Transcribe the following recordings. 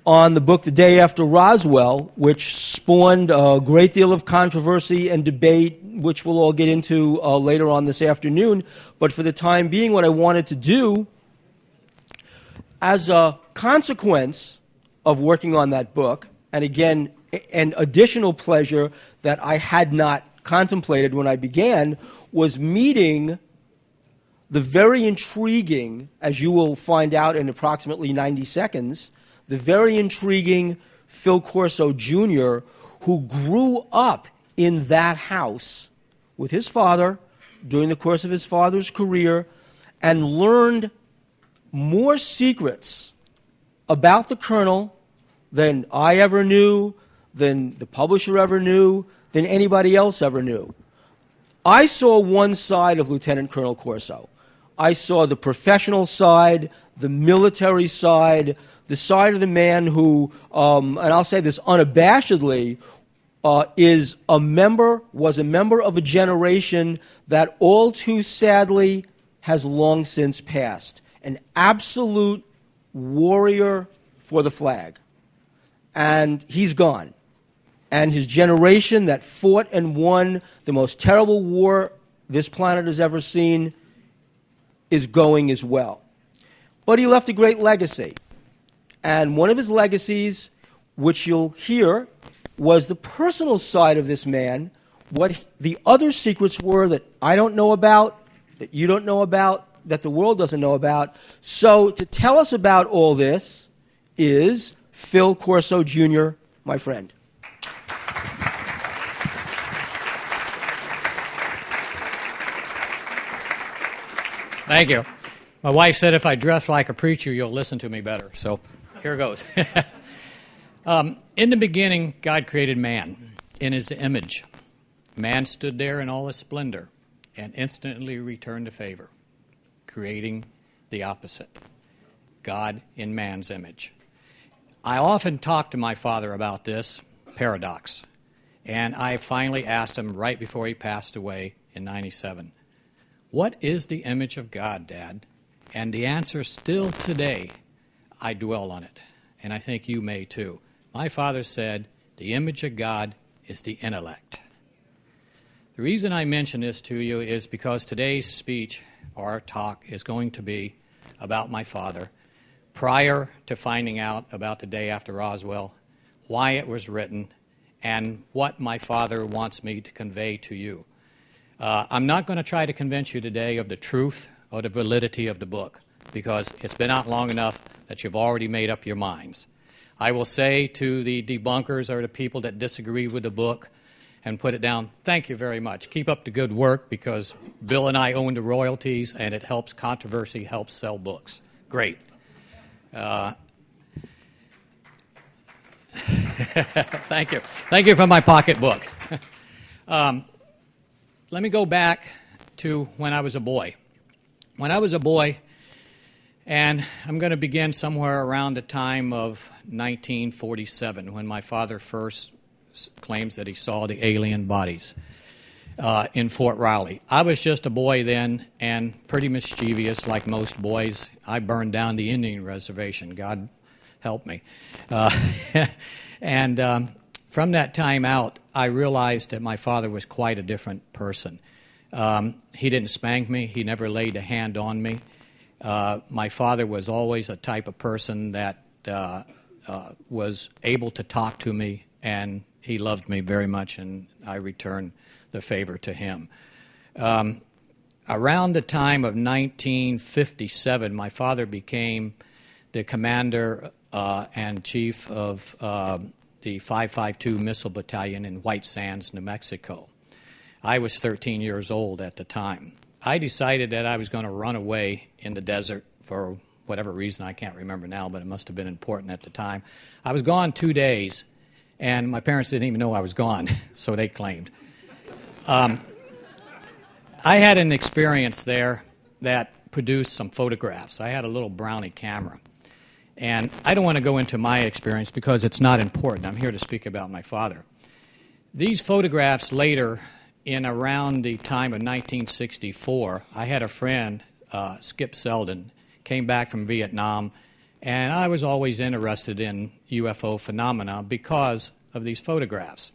on the book The Day After Roswell, which spawned a great deal of controversy and debate, which we'll all get into later on this afternoon. But for the time being, what I wanted to do, as a consequence of working on that book, and again, an additional pleasure that I had not contemplated when I began, was meeting the very intriguing, as you will find out in approximately 90 seconds, the very intriguing Phil Korso Jr., who grew up in that house with his father during the course of his father's career and learned more secrets about the Colonel than I ever knew, than the publisher ever knew, than anybody else ever knew. I saw one side of Lieutenant Colonel Korso. I saw the professional side, the military side, the side of the man who, and I'll say this unabashedly, was a member of a generation that all too sadly has long since passed. An absolute warrior for the flag. And he's gone. And his generation that fought and won the most terrible war this planet has ever seen is going as well. But he left a great legacy. And one of his legacies, which you'll hear, was the personal side of this man, what the other secrets were that I don't know about, that you don't know about, that the world doesn't know about. So to tell us about all this is Phil Korso Jr., my friend. Thank you. My wife said if I dress like a preacher, you'll listen to me better. So here goes. In the beginning, God created man in his image. Man stood there in all his splendor and instantly returned the favor, creating the opposite, God in man's image. I often talk to my father about this paradox, and I finally asked him right before he passed away in '97, what is the image of God, Dad? And the answer still today, I dwell on it, and I think you may too. My father said, the image of God is the intellect. The reason I mention this to you is because today's speech, or talk, is going to be about my father, prior to finding out about the day after Roswell, why it was written, and what my father wants me to convey to you. I'm not going to try to convince you today of the truth or the validity of the book, because it's been out long enough that you've already made up your minds. I will say to the debunkers or the people that disagree with the book and put it down, thank you very much. Keep up the good work, because Bill and I own the royalties, and it helps controversy, helps sell books. Great. Thank you. Thank you for my pocketbook. Let me go back to when I was a boy. When I was a boy, and I'm going to begin somewhere around the time of 1947, when my father first claims that he saw the alien bodies in Fort Riley. I was just a boy then and pretty mischievous like most boys. I burned down the Indian reservation. God help me. And from that time out, I realized that my father was quite a different person. He didn't spank me. He never laid a hand on me. My father was always a type of person that was able to talk to me, and he loved me very much, and I returned the favor to him. Around the time of 1957, my father became the commander and chief of the 552 Missile Battalion in White Sands, New Mexico. I was 13 years old at the time. I decided that I was going to run away in the desert for whatever reason. I can't remember now, but it must have been important at the time. I was gone 2 days, and my parents didn't even know I was gone, so they claimed. I had an experience there that produced some photographs. I had a little Brownie camera. And I don't want to go into my experience because it's not important. I'm here to speak about my father. These photographs later, in around the time of 1964, I had a friend, Skip Selden, came back from Vietnam, And I was always interested in UFO phenomena because of these photographs.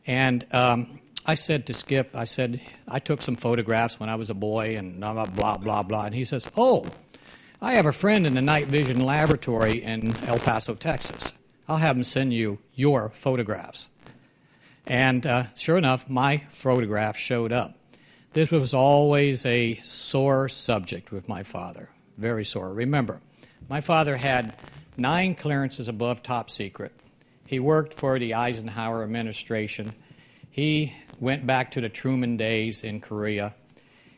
And I said to Skip, I said, I took some photographs when I was a boy and blah, blah, blah, blah. And he says, oh, I have a friend in the night vision laboratory in El Paso, Texas. I'll have him send you your photographs. And sure enough, my photograph showed up. This was always a sore subject with my father, very sore. Remember, my father had 9 clearances above top secret. He worked for the Eisenhower administration. He went back to the Truman days in Korea.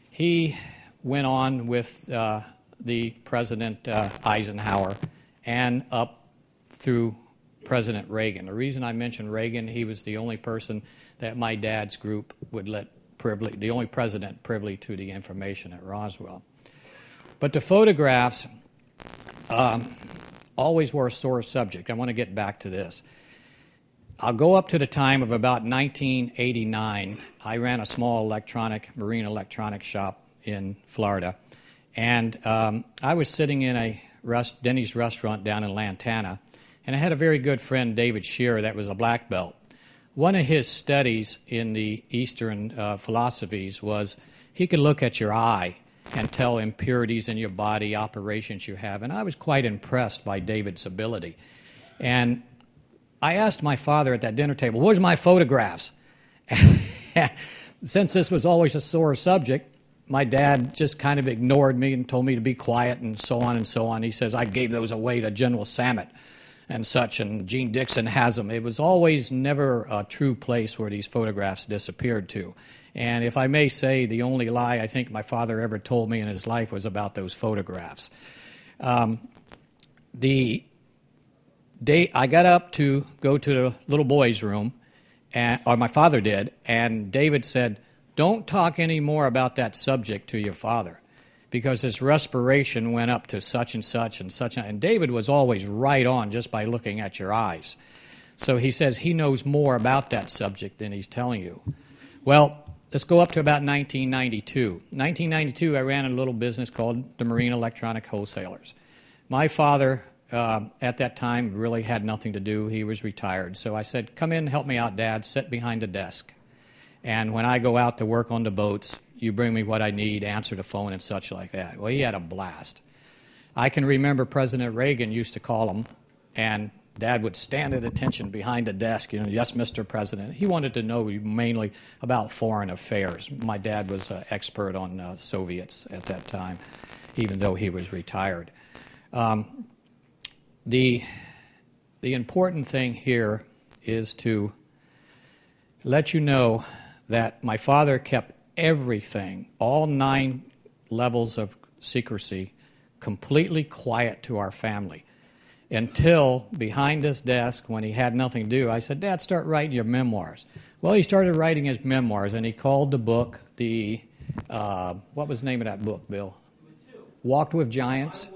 He went on with the President Eisenhower and up through President Reagan. The reason I mention Reagan, he was the only person that my dad's group would let privy, the only president privy to the information at Roswell. But the photographs always were a sore subject. I want to get back to this. I'll go up to the time of about 1989. I ran a small marine electronics shop in Florida. And I was sitting in a Denny's restaurant down in Lantana, and I had a very good friend, David Shearer, that was a black belt. One of his studies in the Eastern philosophies was he could look at your eye and tell impurities in your body, operations you have. And I was quite impressed by David's ability. And I asked my father at that dinner table, where's my photographs? Since this was always a sore subject, my dad just kind of ignored me and told me to be quiet and so on and so on. He says, I gave those away to General Sammet and such, and Gene Dixon has them. It was always never a true place where these photographs disappeared to. And if I may say, the only lie I think my father ever told me in his life was about those photographs. The day I got up to go to the little boy's room, or my father did, and David said, don't talk any more about that subject to your father, because his respiration went up to such and such and such. And David was always right on just by looking at your eyes. So he says he knows more about that subject than he's telling you. Well, let's go up to about 1992. 1992, I ran a little business called the Marine Electronic Wholesalers. My father, at that time, really had nothing to do. He was retired. So I said, come in, help me out, Dad. Sit behind the desk. And when I go out to work on the boats, you bring me what I need, answer the phone and such like that. Well, he had a blast. I can remember President Reagan used to call him, and Dad would stand at attention behind the desk, yes, Mr. President. He wanted to know mainly about foreign affairs. My dad was an expert on Soviets at that time, even though he was retired. The important thing here is to let you know that my father kept everything, all 9 levels of secrecy, completely quiet to our family. Until behind his desk, when he had nothing to do, I said, Dad, start writing your memoirs. Well, he started writing his memoirs, and he called the book what was the name of that book, Bill? Walked with Giants.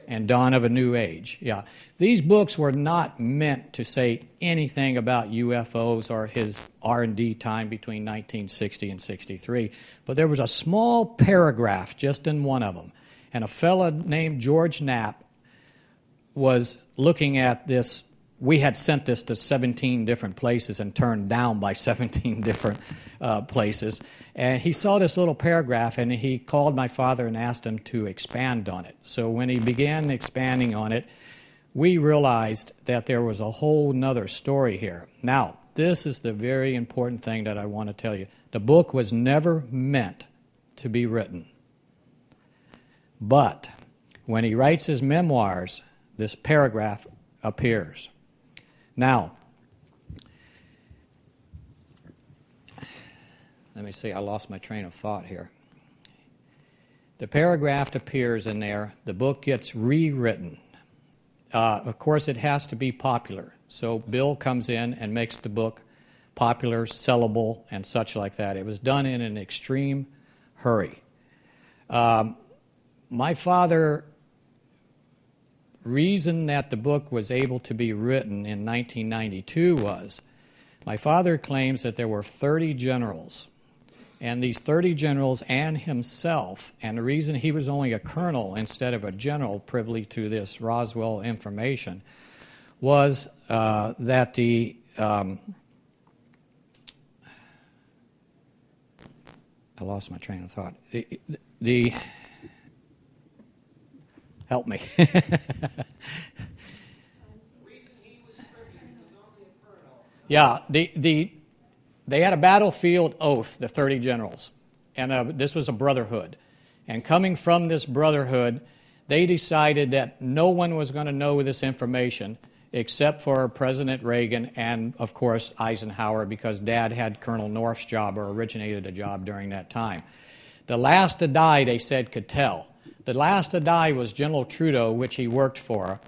And Dawn of a New Age. Yeah. These books were not meant to say anything about UFOs or his R&D time between 1960 and 63, but there was a small paragraph just in one of them. And a fellow named George Knapp was looking at this. We had sent this to 17 different places and turned down by 17 different places. And he saw this little paragraph, and he called my father and asked him to expand on it. So when he began expanding on it, we realized that there was a whole nother story here. Now, this is the very important thing that I want to tell you. The book was never meant to be written. But when he writes his memoirs, this paragraph appears. Now, let me see, I lost my train of thought here. The paragraph appears in there. The book gets rewritten. Of course, it has to be popular. So Bill comes in and makes the book popular, sellable, and such like that. It was done in an extreme hurry. My father reason that the book was able to be written in 1992 was my father claims that there were 30 generals And these 30 generals and himself, and the reason he was only a colonel instead of a general privy to this Roswell information, was that the I lost my train of thought. Help me. Yeah, they had a battlefield oath, the 30 generals, and this was a brotherhood. And coming from this brotherhood, they decided that no one was going to know this information except for President Reagan and, of course, Eisenhower, because Dad had Colonel North's job or originated a job during that time. The last to die, they said, could tell. The last to die was General Trudeau, which he worked for,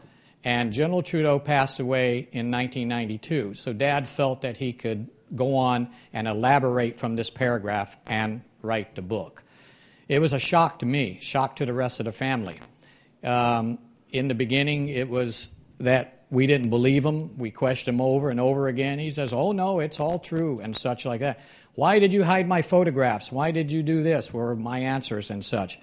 and General Trudeau passed away in 1992. So Dad felt that he could go on and elaborate from this paragraph and write the book. It was a shock to me, shock to the rest of the family. In the beginning, it was that we didn't believe him. We questioned him over and over again. He says, oh, no, it's all true, and such like that. Why did you hide my photographs? Why did you do this? Were my answers and such.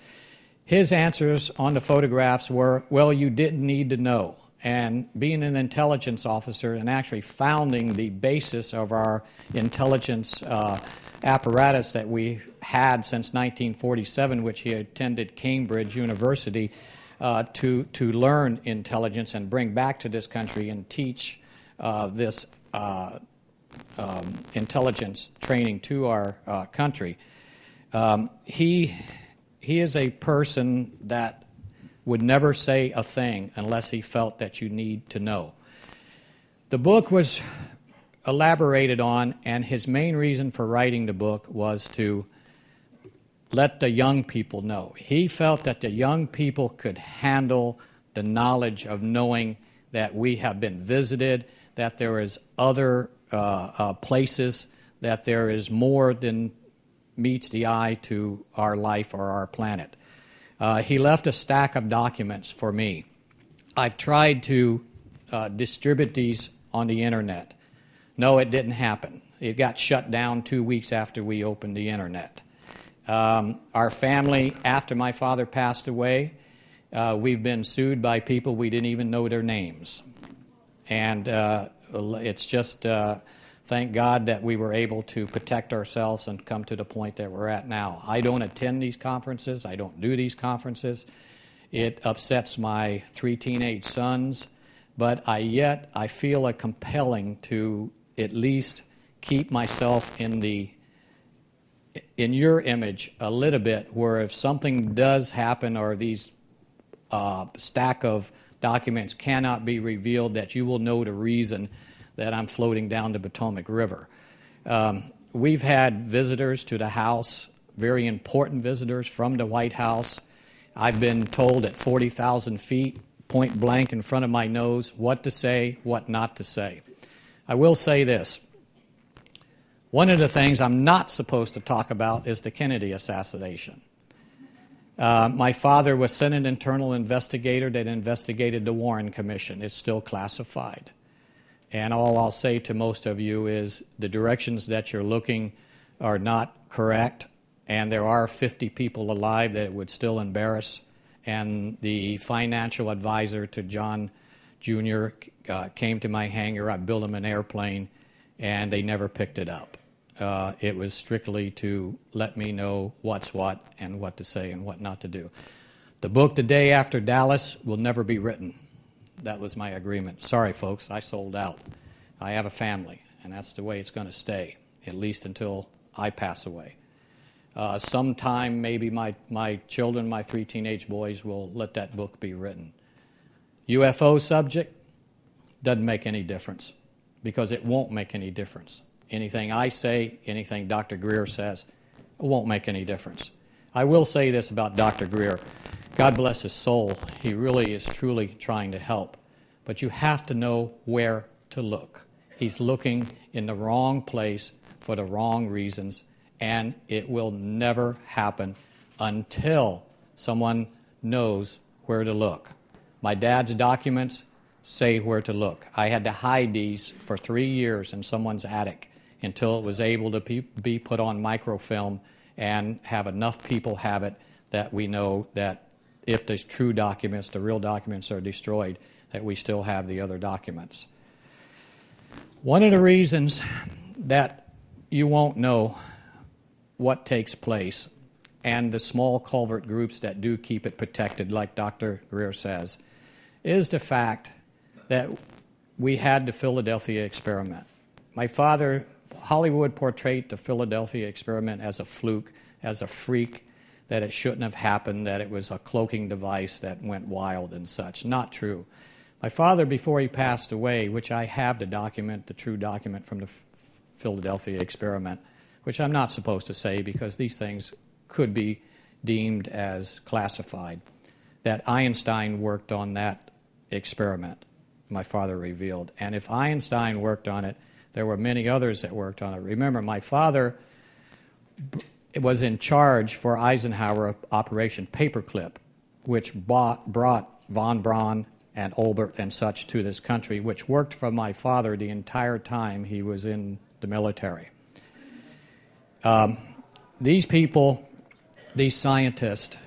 His answers on the photographs were, well, you didn't need to know. And being an intelligence officer and actually founding the basis of our intelligence apparatus that we had since 1947, which he attended Cambridge University, to learn intelligence and bring back to this country and teach this intelligence training to our country. He is a person that would never say a thing unless he felt that you need to know. The book was elaborated on, and his main reason for writing the book was to let the young people know. He felt that the young people could handle the knowledge of knowing that we have been visited, that there is other places, that there is more than meets the eye to our life or our planet. He left a stack of documents for me. I've tried to distribute these on the internet. No, it didn't happen. It got shut down 2 weeks after we opened the internet. Our family, after my father passed away, we've been sued by people we didn't even know their names. And it's just, thank God that we were able to protect ourselves and come to the point that we're at now. I don't attend these conferences. I don't do these conferences. It upsets my 3 teenage sons, but I feel a compelling to at least keep myself in your image a little bit, where if something does happen or these stack of documents cannot be revealed, that you will know the reason that I'm floating down the Potomac River. We've had visitors to the house, very important visitors from the White House. I've been told at 40,000 feet, point blank in front of my nose, what to say, what not to say. I will say this. One of the things I'm not supposed to talk about is the Kennedy assassination. My father was Senate internal investigator that investigated the Warren Commission. It's still classified. And all I'll say to most of you is the directions that you're looking are not correct, and there are 50 people alive that it would still embarrass. And the financial advisor to John Jr. Came to my hangar. I built him an airplane, and they never picked it up. It was strictly to let me know what's what and what to say and what not to do. The book, The Day After Dallas, will never be written. That was my agreement. Sorry, folks, I sold out. I have a family, and that's the way it's going to stay, at least until I pass away. Sometime, maybe my children, my 3 teenage boys, will let that book be written. UFO subject doesn't make any difference, because it won't make any difference. Anything I say, anything Dr. Greer says, it won't make any difference. I will say this about Dr. Greer. God bless his soul. He really is truly trying to help. But you have to know where to look. He's looking in the wrong place for the wrong reasons, and it will never happen until someone knows where to look. My dad's documents say where to look. I had to hide these for 3 years in someone's attic until it was able to be put on microfilm and have enough people have it that we know that if the true documents, the real documents, are destroyed, that we still have the other documents. One of the reasons that you won't know what takes place, and the small culvert groups that do keep it protected, like Dr. Greer says, is the fact that we had the Philadelphia experiment. My father, Hollywood portrayed the Philadelphia experiment as a fluke, as a freak, that it shouldn't have happened, that it was a cloaking device that went wild and such. Not true. My father, before he passed away, which I have the document, the true document from the Philadelphia experiment, which I'm not supposed to say because these things could be deemed as classified, that Einstein worked on that experiment, my father revealed. And if Einstein worked on it, there were many others that worked on it. Remember, my father was in charge for Eisenhower of Operation Paperclip, which brought von Braun and Olbert and such to this country, which worked for my father the entire time he was in the military. These people, these scientists,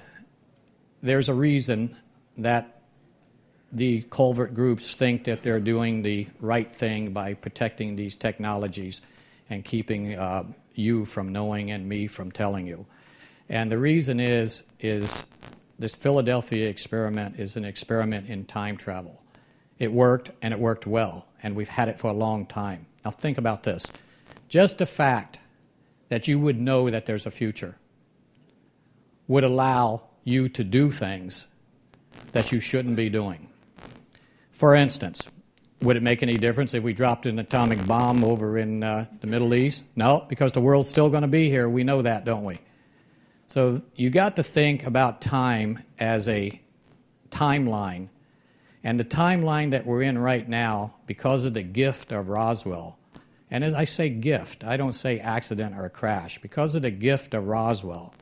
there's a reason that the culvert groups think that they're doing the right thing by protecting these technologies and keeping you from knowing and me from telling you. And the reason is this Philadelphia experiment is an experiment in time travel. It worked, and it worked well, and we've had it for a long time. Now think about this. Just the fact that you would know that there's a future would allow you to do things that you shouldn't be doing. For instance, would it make any difference if we dropped an atomic bomb over in the Middle East? No, because the world's still going to be here. We know that, don't we? So you got to think about time as a timeline. And the timeline that we're in right now, because of the gift of Roswell, and as I say gift, I don't say accident or crash, because of the gift of Roswell,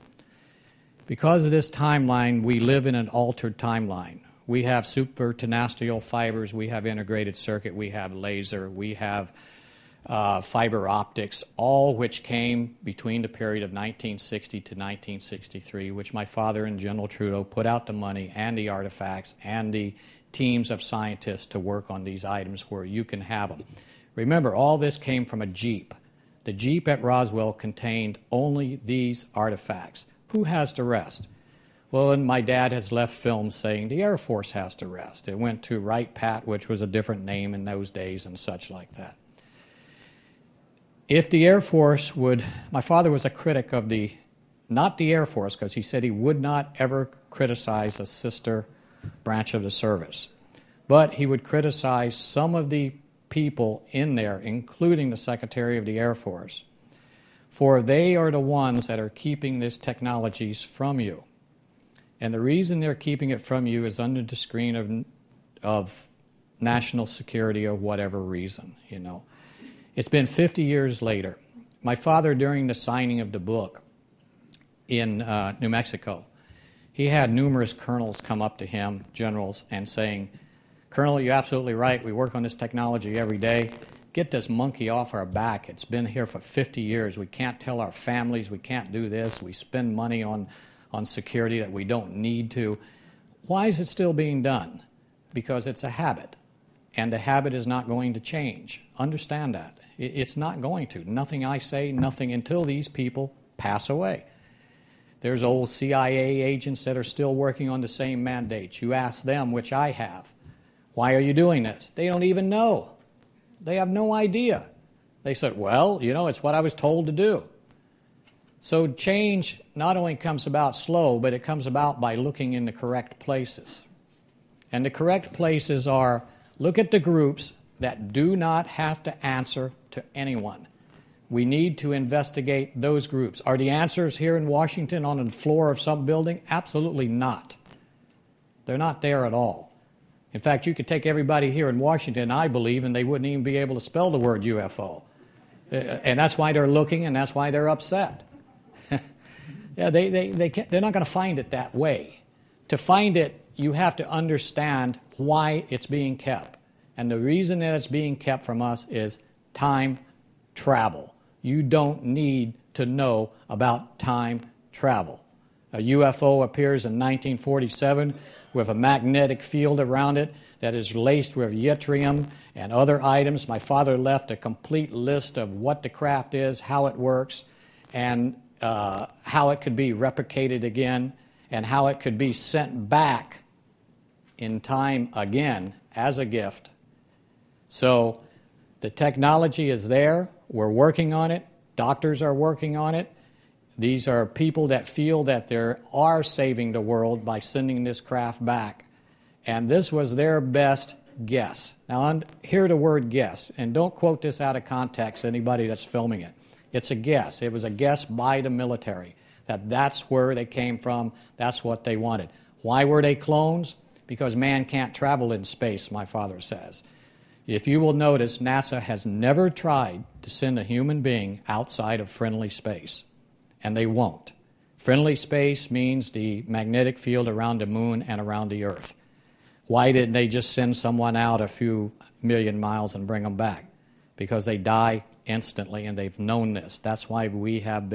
because of this timeline, we live in an altered timeline. We have supertenestial fibers, we have integrated circuit, we have laser, we have fiber optics, all which came between the period of 1960 to 1963, which my father and General Trudeau put out the money and the artifacts and the teams of scientists to work on these items where you can have them. Remember, all this came from a Jeep. The Jeep at Roswell contained only these artifacts. Who has the rest? Well, and my dad has left films saying the Air Force has the rest. It went to Wright Pat, which was a different name in those days and such like that. If the Air Force would, my father was a critic of not the Air Force, because he said he would not ever criticize a sister branch of the service, but he would criticize some of the people in there, including the Secretary of the Air Force, for they are the ones that are keeping these technologies from you. And the reason they're keeping it from you is under the screen of national security or whatever reason, you know. It's been 50 years later. My father, during the signing of the book in New Mexico, he had numerous colonels come up to him, generals, and saying, "Colonel, you're absolutely right. We work on this technology every day. Get this monkey off our back. It's been here for 50 years. We can't tell our families. We can't do this. We spend money on security that we don't need to." Why is it still being done? Because it's a habit, and the habit is not going to change. Understand that. It's not going to. Nothing I say, nothing until these people pass away. There's old CIA agents that are still working on the same mandates. You ask them, which I have, why are you doing this? They don't even know. They have no idea. They said, well, you know, it's what I was told to do. So change not only comes about slow, but it comes about by looking in the correct places. And the correct places are, look at the groups that do not have to answer to anyone. We need to investigate those groups. Are the answers here in Washington on the floor of some building? Absolutely not. They're not there at all. In fact, you could take everybody here in Washington, I believe, and they wouldn't even be able to spell the word UFO. And that's why they're looking, and that's why they're upset. Yeah, they're not going to find it that way. To find it, you have to understand why it's being kept. And the reason that it's being kept from us is time travel. You don't need to know about time travel. A UFO appears in 1947 with a magnetic field around it that is laced with yttrium and other items. My father left a complete list of what the craft is, how it works, and how it could be replicated again, and how it could be sent back in time again as a gift. So the technology is there. We're working on it. Doctors are working on it. These are people that feel that they are saving the world by sending this craft back. And this was their best guess. Now, hear the word guess, and don't quote this out of context, anybody that's filming it. It's a guess. It was a guess by the military that that's where they came from, that's what they wanted. Why were they clones? Because man can't travel in space, my father says. If you will notice, NASA has never tried to send a human being outside of friendly space, and they won't. Friendly space means the magnetic field around the moon and around the Earth. Why didn't they just send someone out a few million miles and bring them back? Because they die instantly, and they've known this. That's why we have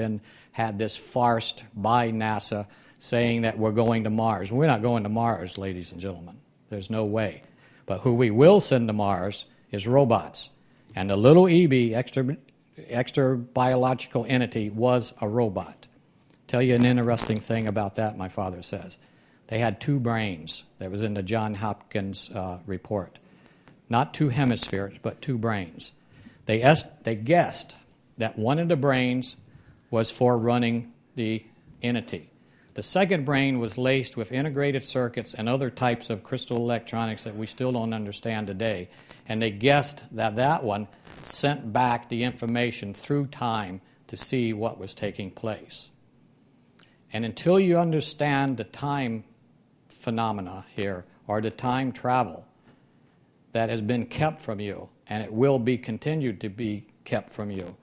had this farce by NASA saying that we're going to Mars. We're not going to Mars, ladies and gentlemen. There's no way. But who we will send to Mars is robots. And the little EB, extra biological entity, was a robot. Tell you an interesting thing about that, my father says. They had 2 brains. That was in the John Hopkins report. Not 2 hemispheres, but 2 brains. They guessed that one of the brains was for running the entity. The second brain was laced with integrated circuits and other types of crystal electronics that we still don't understand today. And they guessed that that one sent back the information through time to see what was taking place. And until you understand the time phenomena here, or the time travel that has been kept from you, and it will be continued to be kept from you,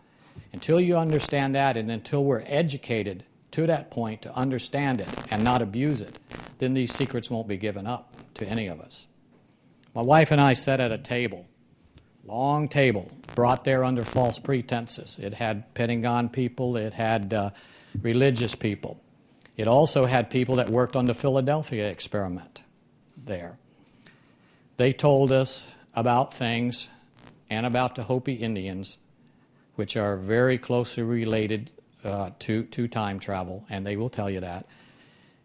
until you understand that, and until we're educated to that point to understand it and not abuse it, then these secrets won't be given up to any of us. My wife and I sat at a table, long table, brought there under false pretenses. It had Pentagon people, it had religious people. It also had people that worked on the Philadelphia experiment there. They told us about things and about the Hopi Indians, which are very closely related to time travel, and they will tell you that.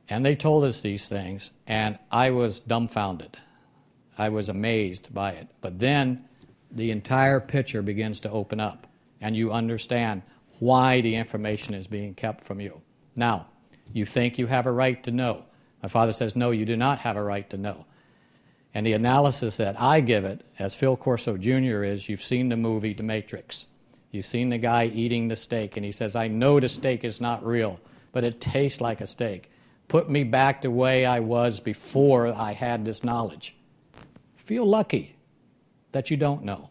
And they told us these things, and I was dumbfounded. I was amazed by it. But then the entire picture begins to open up, and you understand why the information is being kept from you. Now, you think you have a right to know. My father says, no, you do not have a right to know. And the analysis that I give it, as Philip Korso Jr. is, you've seen the movie The Matrix. You've seen the guy eating the steak, and he says, I know the steak is not real, but it tastes like a steak. Put me back the way I was before I had this knowledge. Feel lucky that you don't know.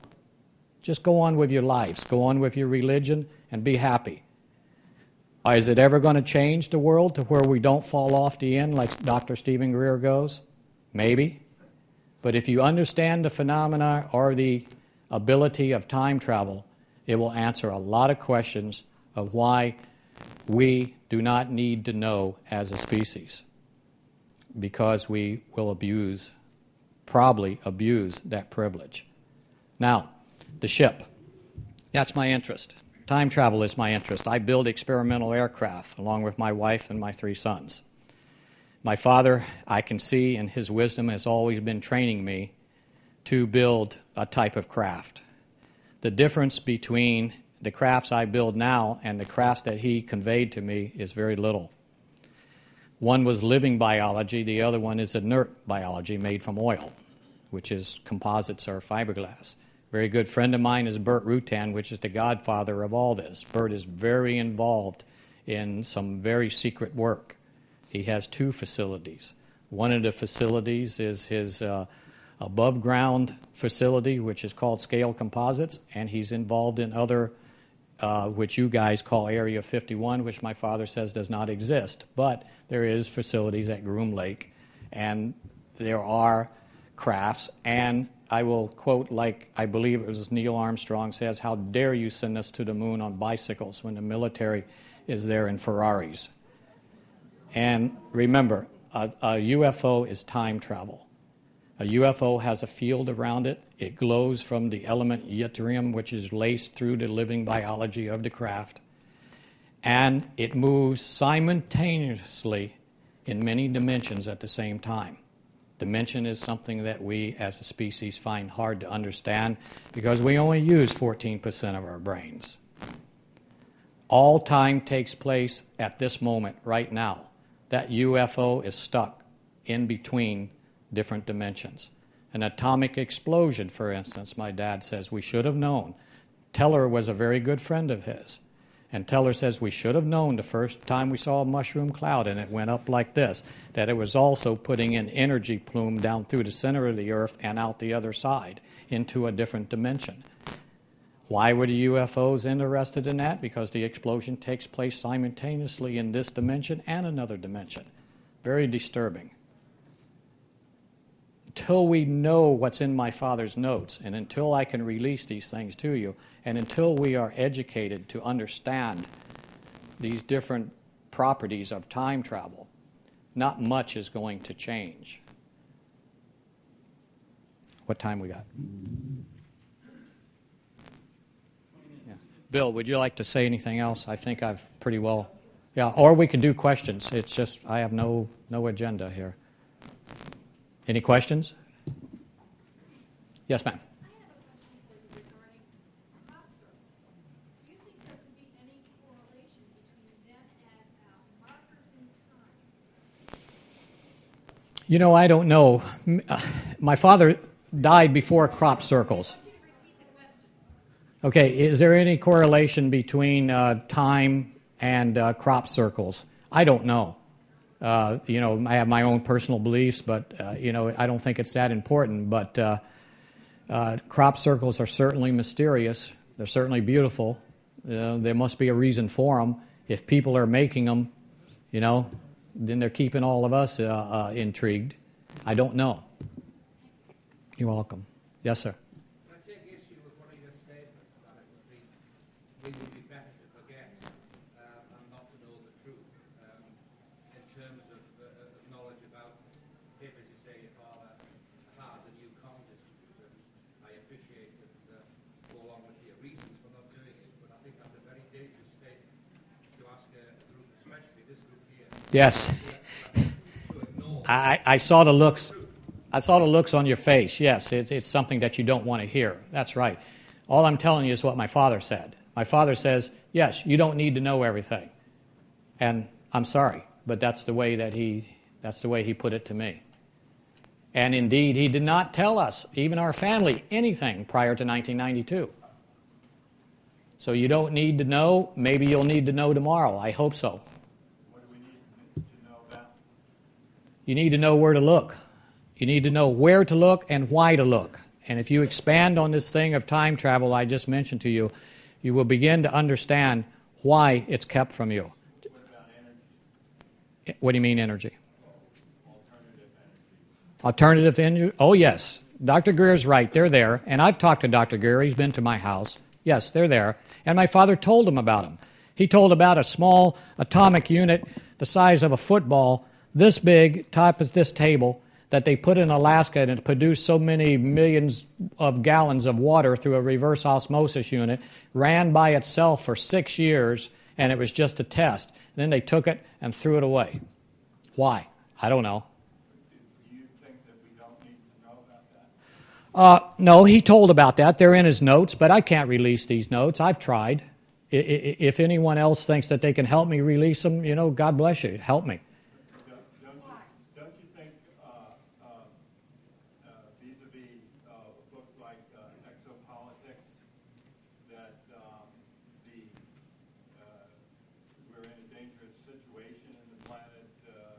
Just go on with your lives. Go on with your religion and be happy. Is it ever going to change the world to where we don't fall off the end like Dr. Stephen Greer goes? Maybe. But if you understand the phenomena or the ability of time travel, it will answer a lot of questions of why we do not need to know as a species, because we will probably abuse that privilege. Now, the ship. That's my interest. Time travel is my interest. I build experimental aircraft along with my wife and my 3 sons. My father, I can see, in his wisdom, has always been training me to build a type of craft. The difference between the crafts I build now and the crafts that he conveyed to me is very little. One was living biology, the other one is inert biology made from oil, which is composites or fiberglass. A very good friend of mine is Bert Rutan, which is the godfather of all this. Bert is very involved in some very secret work. He has 2 facilities. One of the facilities is his above-ground facility, which is called Scale Composites, and he's involved in other, which you guys call Area 51, which my father says does not exist. But there is facilities at Groom Lake, and there are crafts and I will quote, like I believe it was Neil Armstrong says, "How dare you send us to the moon on bicycles when the military is there in Ferraris?" And remember, a UFO is time travel. A UFO has a field around it. It glows from the element yttrium, which is laced through the living biology of the craft. And it moves simultaneously in many dimensions at the same time. Dimension is something that we as a species find hard to understand because we only use 14% of our brains. All time takes place at this moment, right now. That UFO is stuck in between different dimensions. An atomic explosion, for instance, my dad says we should have known. Teller was a very good friend of his. And Teller says we should have known the first time we saw a mushroom cloud and it went up like this, that it was also putting an energy plume down through the center of the earth and out the other side into a different dimension. Why were the UFOs interested in that? Because the explosion takes place simultaneously in this dimension and another dimension. Very disturbing. Until we know what's in my father's notes, and until I can release these things to you, and until we are educated to understand these different properties of time travel, not much is going to change. What time we got? Yeah. Bill, would you like to say anything else? I think I've pretty well... Yeah, or we could do questions. It's just I have no agenda here. Any questions? Yes, ma'am. I have a question for you regarding crop circles. Do you think there could be any correlation between them as markers in time? You know, I don't know. My father died before crop circles. I want you to repeat the question. Okay, is there any correlation between time and crop circles? I don't know. You know, I have my own personal beliefs, but, you know, I don't think it's that important. But crop circles are certainly mysterious. They're certainly beautiful. There must be a reason for them. If people are making them, you know, then they're keeping all of us intrigued. I don't know. You're welcome. Yes, sir. I take issue with one of your statements that it would be better to forget and not to know the truth. In terms of knowledge about papers, you say your father had and you can't distribute them. I appreciate it go along with your reasons for not doing it, but I think that's a very dangerous statement to ask a group, especially this group here. Yes. I saw the looks. I saw the looks on your face. Yes, it's something that you don't want to hear. That's right. All I'm telling you is what my father said. My father says, yes, you don't need to know everything. And I'm sorry, but that's the way he put it to me. And indeed, he did not tell us, even our family, anything prior to 1992. So you don't need to know. Maybe you'll need to know tomorrow. I hope so. What do we need to know about? You need to know where to look. You need to know where to look and why to look. And if you expand on this thing of time travel I just mentioned to you, you will begin to understand why it's kept from you. What about energy? What do you mean energy? Alternative energy. Alternative energy? Oh, yes. Dr. Greer's right. They're there. And I've talked to Dr. Greer. He's been to my house. Yes, they're there. And my father told him about them. He told about a small atomic unit the size of a football, this big, top of this table, that they put in Alaska and it produced so many millions of gallons of water through a reverse osmosis unit, ran by itself for 6 years, and it was just a test. And then they took it and threw it away. Why? I don't know. Do you think that we don't need to know about that? No, he told about that. They're in his notes, but I can't release these notes. I've tried. If anyone else thinks that they can help me release them, you know, God bless you. Help me. Don't you think vis-a-vis a book like Exopolitics that we're in a dangerous situation in the planet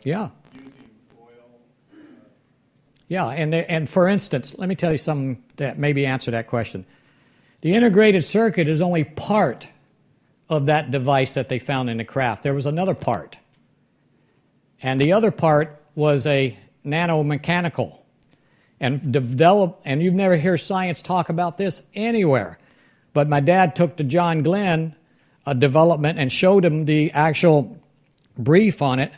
Yeah. using oil? Yeah, and for instance, let me tell you something that maybe answer that question. The integrated circuit is only part of that device that they found in the craft. There was another part. And the other part was a nanomechanical. and develop, and you've never heard science talk about this anywhere. But my dad took to John Glenn a development and showed him the actual brief on it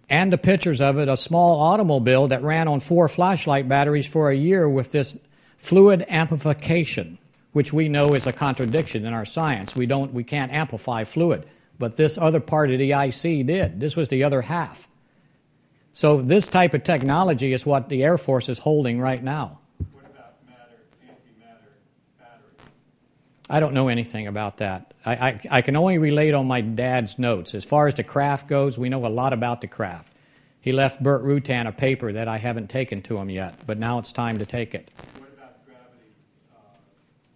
and the pictures of it, a small automobile that ran on 4 flashlight batteries for a year with this fluid amplification, which we know is a contradiction in our science. We can't amplify fluid, but this other part of the IC did. This was the other half. So this type of technology is what the Air Force is holding right now. What about matter, antimatter, battery? I don't know anything about that. I can only relate on my dad's notes. As far as the craft goes, we know a lot about the craft. He left Burt Rutan a paper that I haven't taken to him yet, but now it's time to take it. What about gravity,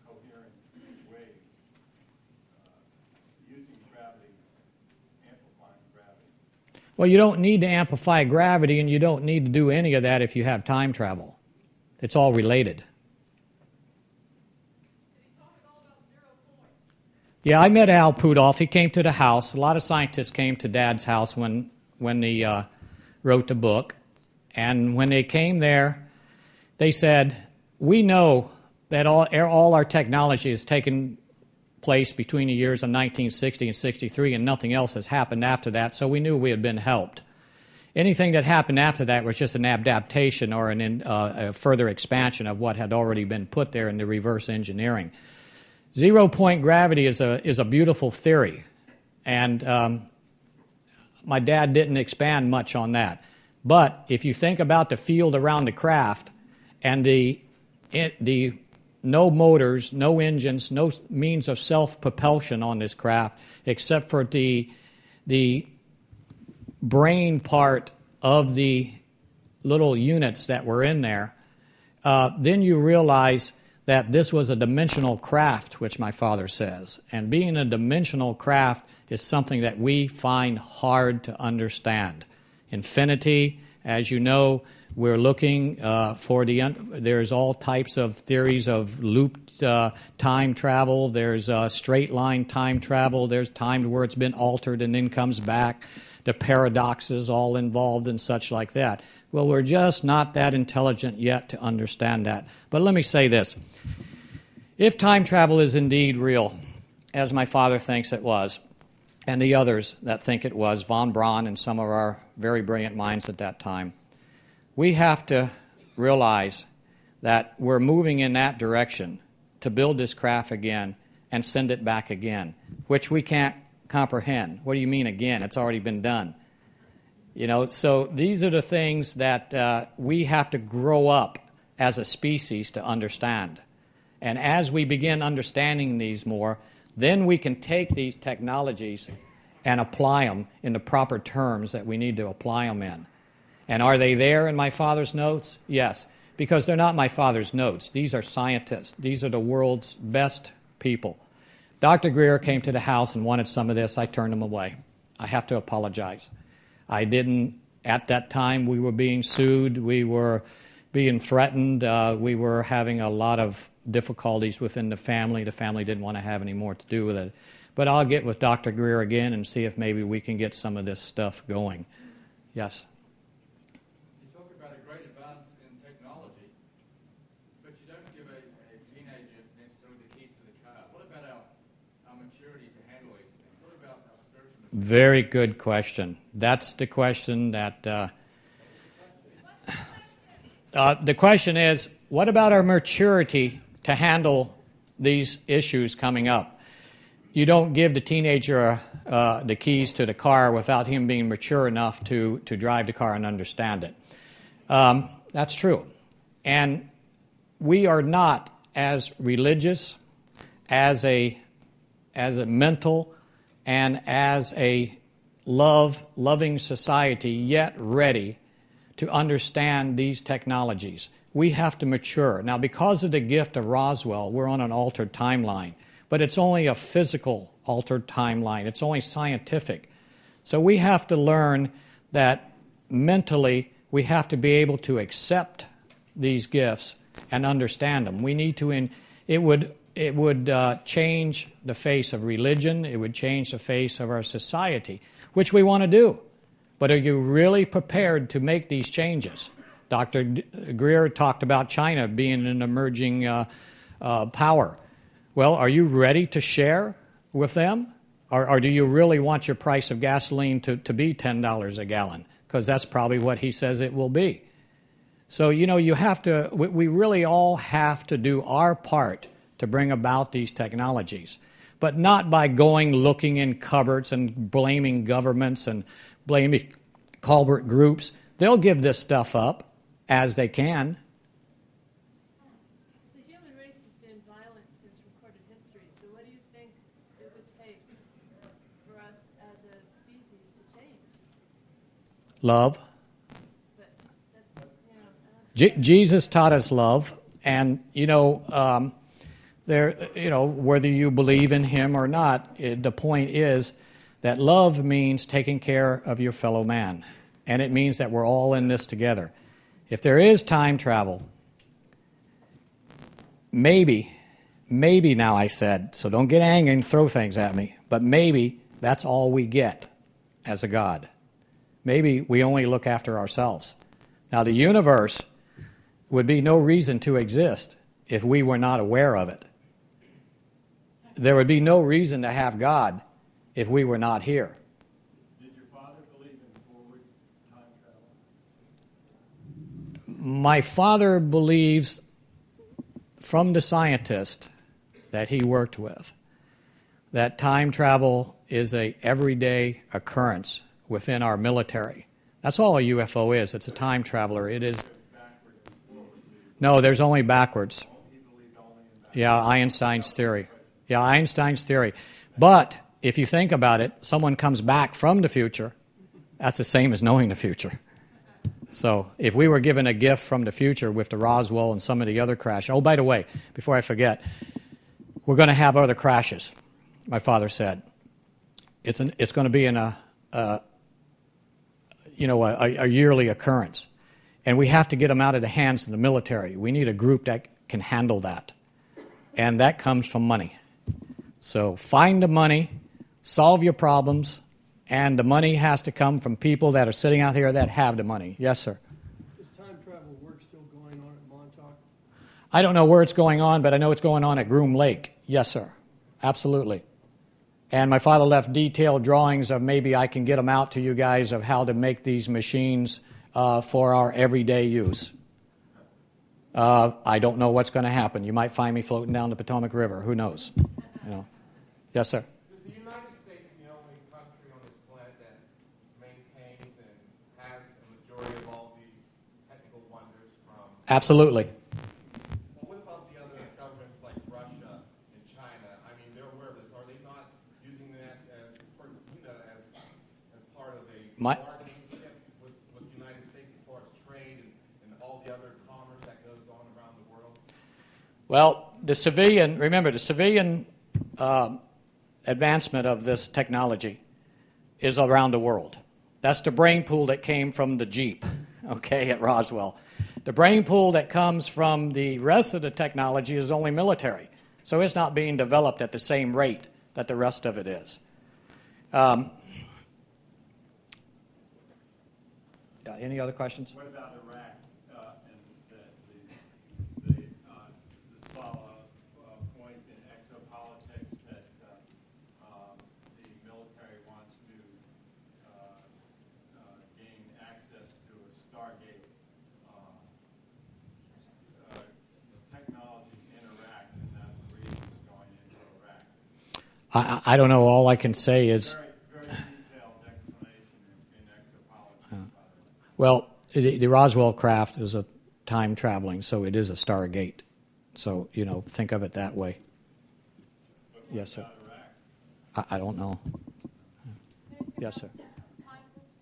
coherent waves? Using gravity, amplifying gravity. Well, you don't need to amplify gravity, and you don't need to do any of that if you have time travel. It's all related. Yeah, I met Al Pudolph. He came to the house. A lot of scientists came to Dad's house when he wrote the book. And when they came there, they said, we know that all our technology has taken place between the years of 1960 and 63, and nothing else has happened after that, so we knew we had been helped. Anything that happened after that was just an adaptation or a further expansion of what had already been put there in the reverse engineering. Zero-point gravity is a beautiful theory, and my dad didn't expand much on that. But if you think about the field around the craft and the no motors, no engines, no means of self-propulsion on this craft except for the brain part of the little units that were in there, then you realize that this was a dimensional craft, which my father says. And being a dimensional craft is something that we find hard to understand. Infinity, as you know, we're looking for there's all types of theories of looped time travel. There's straight line time travel. There's time where it's been altered and then comes back. The paradoxes all involved and such like that. Well, we're just not that intelligent yet to understand that. But let me say this. If time travel is indeed real, as my father thinks it was, and the others that think it was, von Braun and some of our very brilliant minds at that time, we have to realize that we're moving in that direction to build this craft again and send it back again, which we can't comprehend. What do you mean again? It's already been done. You know, so these are the things that we have to grow up as a species to understand. And as we begin understanding these more, then we can take these technologies and apply them in the proper terms that we need to apply them in. And are they there in my father's notes? Yes, because they're not my father's notes. These are scientists. These are the world's best people. Dr. Greer came to the house and wanted some of this. I turned him away. I have to apologize. I didn't, at that time, we were being sued. We were being threatened. We were having a lot of difficulties within the family. The family didn't want to have any more to do with it. But I'll get with Dr. Greer again and see if maybe we can get some of this stuff going. Yes? You talk about a great advance in technology, but you don't give a teenager necessarily the keys to the car. What about our maturity to handle these things? What about our spiritual maturity? Very good question. That's the question that... the question is, what about our maturity to handle these issues coming up? You don't give the teenager the keys to the car without him being mature enough to drive the car and understand it. That's true. And we are not as religious, as a mental, and as a loving society yet ready to understand these technologies. We have to mature. Now, because of the gift of Roswell, we're on an altered timeline. But it's only a physical altered timeline. It's only scientific. So we have to learn that mentally we have to be able to accept these gifts and understand them. We need to, it would change the face of religion. It would change the face of our society, which we want to do. But are you really prepared to make these changes? Dr. Greer talked about China being an emerging power. Well, are you ready to share with them? Or do you really want your price of gasoline to be $10 a gallon? Because that's probably what he says it will be. So, you have to, we really all have to do our part to bring about these technologies, but not by going looking in cupboards and blaming governments and blaming culprit groups. They'll give this stuff up as they can. The human race has been violent since recorded history, so what do you think it would take for us as a species to change? Love. But that's, Jesus taught us love, and whether you believe in him or not, the point is that love means taking care of your fellow man, and it means that we're all in this together. If there is time travel, maybe now I said, so don't get angry and throw things at me, but maybe that's all we get as a God. Maybe we only look after ourselves. Now, the universe would be no reason to exist if we were not aware of it. There would be no reason to have God if we were not here. Did your father believe in forward time travel? My father believes, from the scientist that he worked with, that time travel is an everyday occurrence within our military. That's all a UFO is. It's a time traveler. It is. No, there's only backwards. Yeah, Einstein's theory. But if you think about it, someone comes back from the future, that's the same as knowing the future. So if we were given a gift from the future with the Roswell and some of the other crashes. Oh, by the way, before I forget, we're going to have other crashes, my father said. It's going to be in a yearly occurrence. And we have to get them out of the hands of the military. We need a group that can handle that. And that comes from money. So find the money, solve your problems, and the money has to come from people that are sitting out here that have the money. Yes, sir? Is time travel work still going on at Montauk? I don't know where it's going on, but I know it's going on at Groom Lake. Yes, sir. Absolutely. And my father left detailed drawings of maybe I can get them out to you guys of how to make these machines for our everyday use. I don't know what's going to happen. You might find me floating down the Potomac River. Who knows? Yes, sir. Is the United States the only country on this planet that maintains and has a majority of all these technical wonders from? Absolutely. Well, what about the other governments like Russia and China? I mean, they're aware of this. Are they not using that as part of a bargaining chip with the United States as far as trade and all the other commerce that goes on around the world? Well, the civilian advancement of this technology is around the world. That's the brain pool that came from the Jeep, at Roswell. The brain pool that comes from the rest of the technology is only military. So it's not being developed at the same rate that the rest of it is. Any other questions? What about Iraq and the solid point in exopolitics that the military wants to gain access to a Stargate technology in Iraq, and that's the reason it's going into Iraq? I don't know. All I can say is... Very detailed explanation in exopolitics. Well, the Roswell craft is a time traveling, so it is a Stargate. So, think of it that way. Yes, sir. I don't know. Yes, sir. Time loops,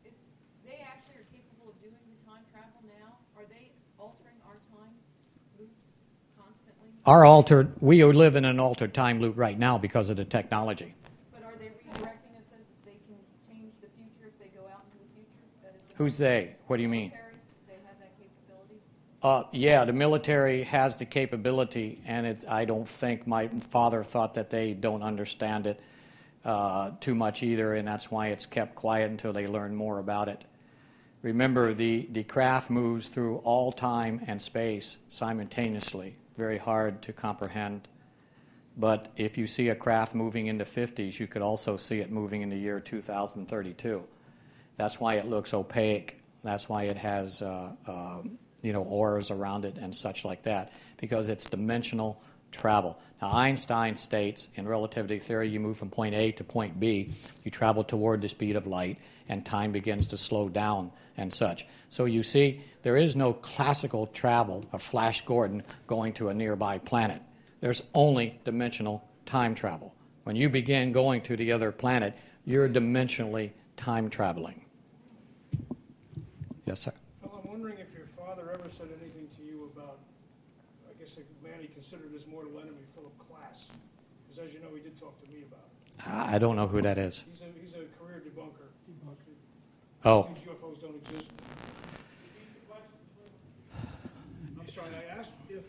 if they actually are capable of doing the time travel now, are they altering our time loops constantly? We live in an altered time loop right now because of the technology. But are they redirecting us as they can change the future if they go out into the future? Who's they? What do you mean? They have that capability? Yeah, the military has the capability, and I don't think my father thought that they don't understand it too much either, and that's why it's kept quiet until they learn more about it. Remember, the craft moves through all time and space simultaneously. Very hard to comprehend. But if you see a craft moving in the 50s, you could also see it moving in the year 2032. That's why it looks opaque. That's why it has auras around it and such like that, because it's dimensional travel. Now, Einstein states in relativity theory, you move from point A to point B, you travel toward the speed of light, and time begins to slow down and such. So you see, there is no classical travel of Flash Gordon going to a nearby planet. There's only dimensional time travel. When you begin going to the other planet, you're dimensionally time traveling. Yes, sir. Well, I'm wondering if your father ever said anything to you about, I guess, a man he considered his mortal enemy, Philip Klass. Because as you know, he did talk to me about it. I don't know who that is. He's a career debunker. Oh. These UFOs don't exist. I'm sorry, I asked if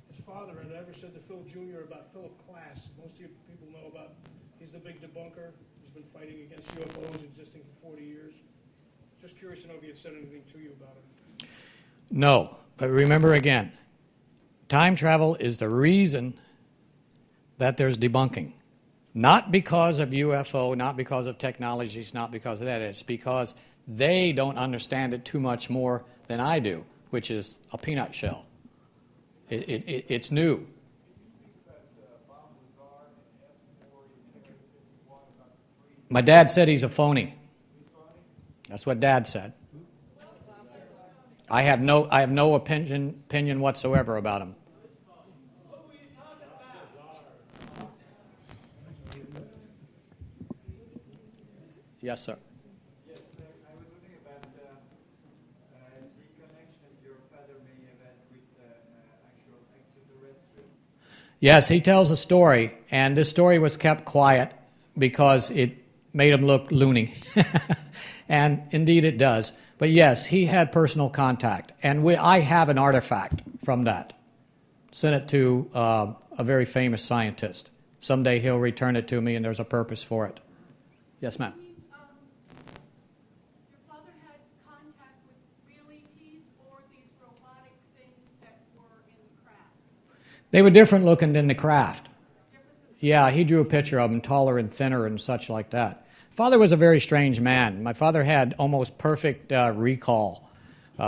his father had ever said to Phil Jr. about Philip Klass. Most of you people know about, he's the big debunker. He's been fighting against UFOs existing for 40 years. Just curious to know if he had said anything to you about it. No, but remember again, time travel is the reason that there's debunking. Not because of UFO, not because of technologies, not because of that. It's because they don't understand it too much more than I do, which is a peanut shell. It's new. My dad said he's a phony. That's what Dad said. I have no opinion whatsoever about him. Yes, sir. Yes, I was wondering about the connection your father may have had with actual extraterrestrial. Yes, he tells a story, and this story was kept quiet because it made him look loony. And indeed it does. But yes, he had personal contact, and I have an artifact from that. Sent it to a very famous scientist. Someday he'll return it to me, and there's a purpose for it. Yes, ma'am. Your father had contact with real ETs or these robotic things that were in the craft? They were different looking than the craft. Yeah, he drew a picture of them, taller and thinner and such like that. Father was a very strange man. My father had almost perfect recall,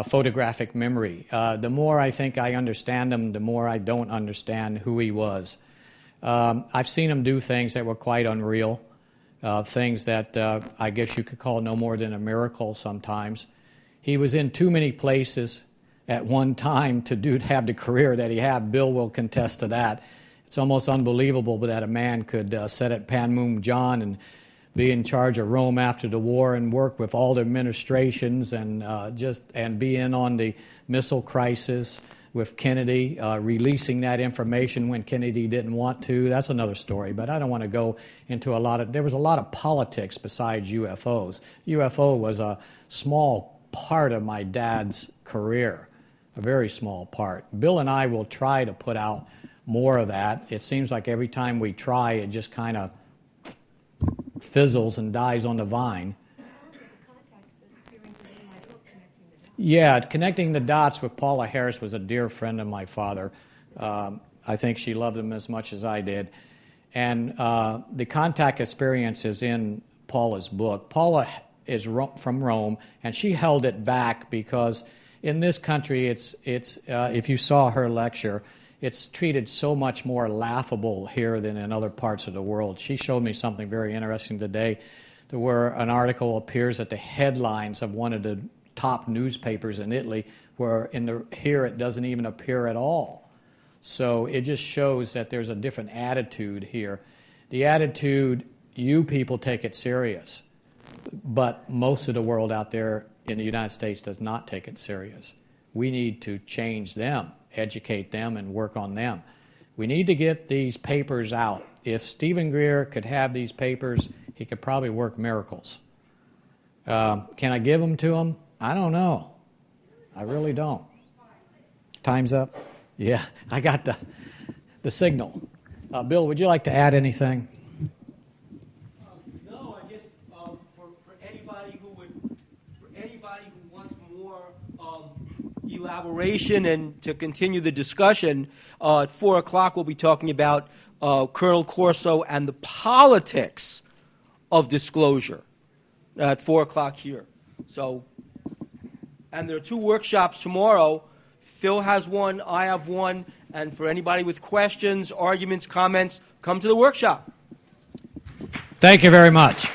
photographic memory. The more I think I understand him, the more I don't understand who he was. I've seen him do things that were quite unreal, things that I guess you could call no more than a miracle sometimes. He was in too many places at one time to have the career that he had. Bill will contest to that. It's almost unbelievable that a man could sit at Panmunjom and be in charge of Rome after the war and work with all the administrations and be in on the missile crisis with Kennedy, releasing that information when Kennedy didn't want to. That's another story, but I don't want to go into there was a lot of politics besides UFOs. UFO was a small part of my dad's career, a very small part. Bill and I will try to put out more of that. It seems like every time we try, it just kind of fizzles and dies on the vine. Yeah, connecting the dots with Paula Harris was a dear friend of my father. I think she loved him as much as I did. And the contact experience is in Paula's book. Paula is from Rome, and she held it back because in this country, it's if you saw her lecture, it's treated so much more laughable here than in other parts of the world. She showed me something very interesting today, where an article appears at the headlines of one of the top newspapers in Italy, where here it doesn't even appear at all. So it just shows that there's a different attitude here. The attitude, you people take it serious, but most of the world out there in the United States does not take it serious. We need to change them, educate them, and work on them. We need to get these papers out. If Stephen Greer could have these papers, he could probably work miracles. Can I give them to him? I don't know. I really don't. Time's up? Yeah, I got the signal. Bill, would you like to add anything? No, I guess for anybody elaboration and to continue the discussion, at 4 o'clock we'll be talking about Colonel Corso and the politics of disclosure at 4 o'clock here. So, and there are 2 workshops tomorrow. Phil has one, I have one, and for anybody with questions, arguments, comments, come to the workshop. Thank you very much.